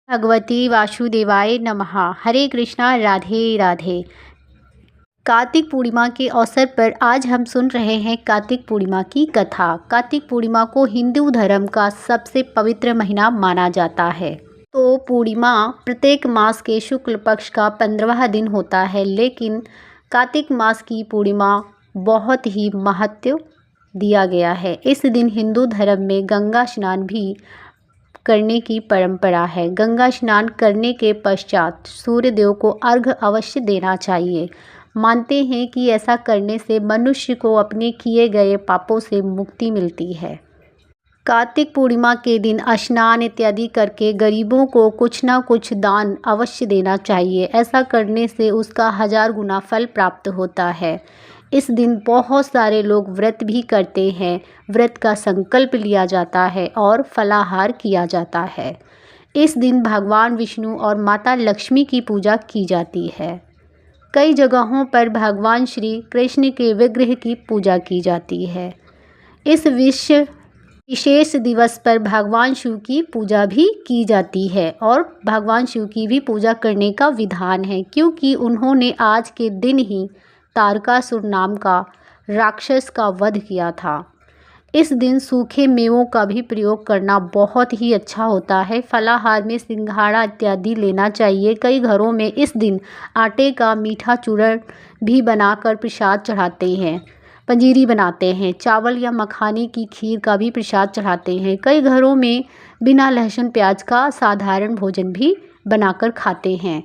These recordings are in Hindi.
भगवती वासुदेवाय नमः। हरे कृष्णा, राधे राधे। कार्तिक पूर्णिमा के अवसर पर आज हम सुन रहे हैं कार्तिक पूर्णिमा की कथा। कार्तिक पूर्णिमा को हिंदू धर्म का सबसे पवित्र महीना माना जाता है। तो पूर्णिमा प्रत्येक मास के शुक्ल पक्ष का 15वां दिन होता है, लेकिन कार्तिक मास की पूर्णिमा बहुत ही महत्व दिया गया है। इस दिन हिंदू धर्म में गंगा स्नान भी करने की परंपरा है। गंगा स्नान करने के पश्चात सूर्य देव को अर्घ्य अवश्य देना चाहिए। मानते हैं कि ऐसा करने से मनुष्य को अपने किए गए पापों से मुक्ति मिलती है। कार्तिक पूर्णिमा के दिन स्नान इत्यादि करके गरीबों को कुछ ना कुछ दान अवश्य देना चाहिए। ऐसा करने से उसका 1000 गुना फल प्राप्त होता है। इस दिन बहुत सारे लोग व्रत भी करते हैं। व्रत का संकल्प लिया जाता है और फलाहार किया जाता है। इस दिन भगवान विष्णु और माता लक्ष्मी की पूजा की जाती है। कई जगहों पर भगवान श्री कृष्ण के विग्रह की पूजा की जाती है। इस विशेष दिवस पर भगवान शिव की पूजा भी की जाती है और भगवान शिव की भी पूजा करने का विधान है, क्योंकि उन्होंने आज के दिन ही तारकासुर नाम का राक्षस का वध किया था। इस दिन सूखे मेवों का भी प्रयोग करना बहुत ही अच्छा होता है। फलाहार में सिंघाड़ा इत्यादि लेना चाहिए। कई घरों में इस दिन आटे का मीठा चूर्ण भी बनाकर प्रसाद चढ़ाते हैं। पंजीरी बनाते हैं। चावल या मखाने की खीर का भी प्रसाद चढ़ाते हैं। कई घरों में बिना लहसुन प्याज का साधारण भोजन भी बनाकर खाते हैं।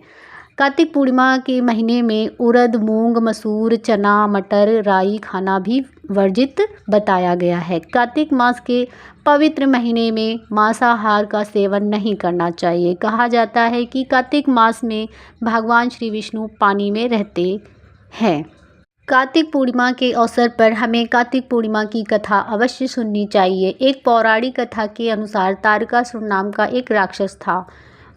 कार्तिक पूर्णिमा के महीने में उड़द, मूंग, मसूर, चना, मटर, राई खाना भी वर्जित बताया गया है। कार्तिक मास के पवित्र महीने में मांसाहार का सेवन नहीं करना चाहिए। कहा जाता है कि कार्तिक मास में भगवान श्री विष्णु पानी में रहते हैं। कार्तिक पूर्णिमा के अवसर पर हमें कार्तिक पूर्णिमा की कथा अवश्य सुननी चाहिए। एक पौराणिक कथा के अनुसार तारकासुर नाम का एक राक्षस था।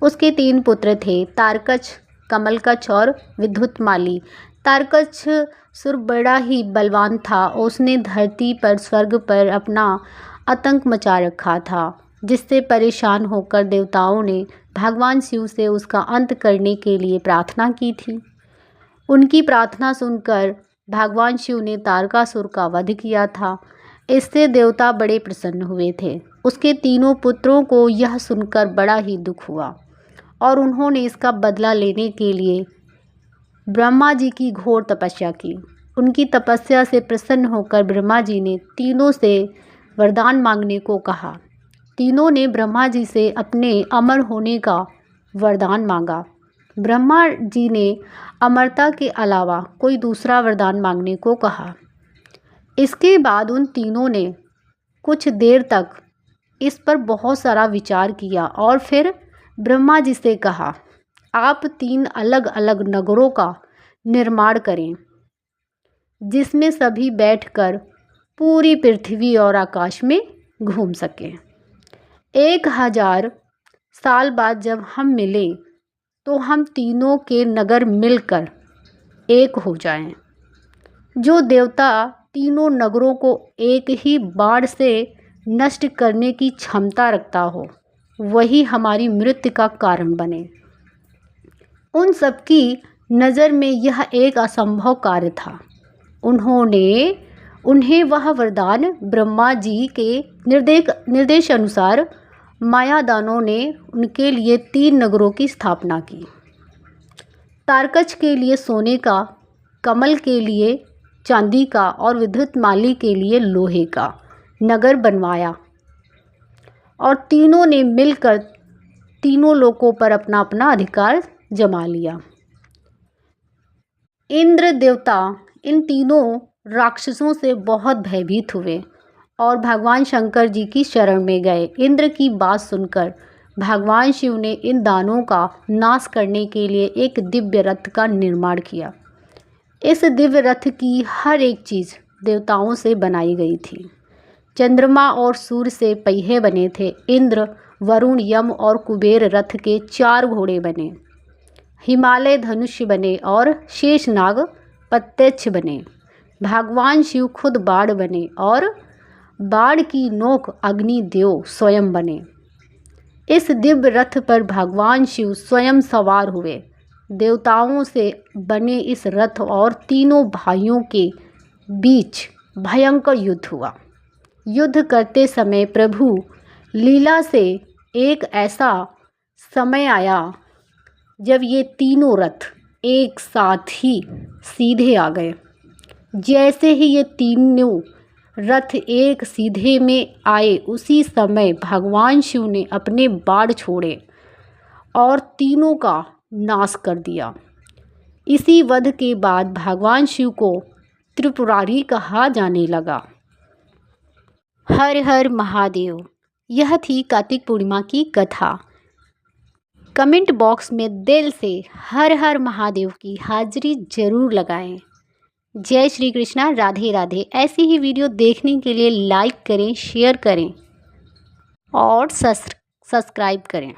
उसके 3 पुत्र थे, तारकछ, कमलकछ और विद्युतमाली। तारकासुर बड़ा ही बलवान था। उसने धरती पर, स्वर्ग पर अपना आतंक मचा रखा था, जिससे परेशान होकर देवताओं ने भगवान शिव से उसका अंत करने के लिए प्रार्थना की थी। उनकी प्रार्थना सुनकर भगवान शिव ने तारकासुर का वध किया था। इससे देवता बड़े प्रसन्न हुए थे। उसके 3 पुत्रों को यह सुनकर बड़ा ही दुख हुआ और उन्होंने इसका बदला लेने के लिए ब्रह्मा जी की घोर तपस्या की। उनकी तपस्या से प्रसन्न होकर ब्रह्मा जी ने तीनों से वरदान मांगने को कहा। तीनों ने ब्रह्मा जी से अपने अमर होने का वरदान मांगा। ब्रह्मा जी ने अमरता के अलावा कोई दूसरा वरदान मांगने को कहा। इसके बाद उन तीनों ने कुछ देर तक इस पर बहुत सारा विचार किया और फिर ब्रह्मा जी से कहा, आप 3 अलग अलग नगरों का निर्माण करें, जिसमें सभी बैठकर पूरी पृथ्वी और आकाश में घूम सकें। 1000 साल बाद जब हम मिलें तो हम तीनों के नगर मिलकर एक हो जाएं। जो देवता तीनों नगरों को एक ही बाण से नष्ट करने की क्षमता रखता हो, वही हमारी मृत्यु का कारण बने। उन सबकी नज़र में यह एक असंभव कार्य था। उन्हें वह वरदान ब्रह्मा जी के निर्देश अनुसार मायादानों ने उनके लिए 3 नगरों की स्थापना की। तारकछ के लिए सोने का, कमल के लिए चांदी का और विद्युतमाली के लिए लोहे का नगर बनवाया और तीनों ने मिलकर तीनों लोकों पर अपना अपना अधिकार जमा लिया। इंद्र देवता इन तीनों राक्षसों से बहुत भयभीत हुए और भगवान शंकर जी की शरण में गए। इंद्र की बात सुनकर भगवान शिव ने इन दानों का नाश करने के लिए एक दिव्य रथ का निर्माण किया। इस दिव्य रथ की हर एक चीज़ देवताओं से बनाई गई थी। चंद्रमा और सूर्य से पहिए बने थे। इंद्र, वरुण, यम और कुबेर रथ के 4 घोड़े बने। हिमालय धनुष्य बने और शेषनाग प्रत्यक्ष बने। भगवान शिव खुद बाण बने और बाण की नोक अग्निदेव स्वयं बने। इस दिव्य रथ पर भगवान शिव स्वयं सवार हुए। देवताओं से बने इस रथ और तीनों भाइयों के बीच भयंकर युद्ध हुआ। युद्ध करते समय प्रभु लीला से एक ऐसा समय आया जब ये तीनों रथ एक साथ ही सीधे आ गए। जैसे ही ये तीनों रथ एक सीधे में आए, उसी समय भगवान शिव ने अपने बाण छोड़े और तीनों का नाश कर दिया। इसी वध के बाद भगवान शिव को त्रिपुरारी कहा जाने लगा। हर हर महादेव। यह थी कार्तिक पूर्णिमा की कथा। कमेंट बॉक्स में दिल से हर हर महादेव की हाजिरी जरूर लगाएं। जय श्री कृष्णा, राधे राधे। ऐसी ही वीडियो देखने के लिए लाइक करें, शेयर करें और सब्सक्राइब करें।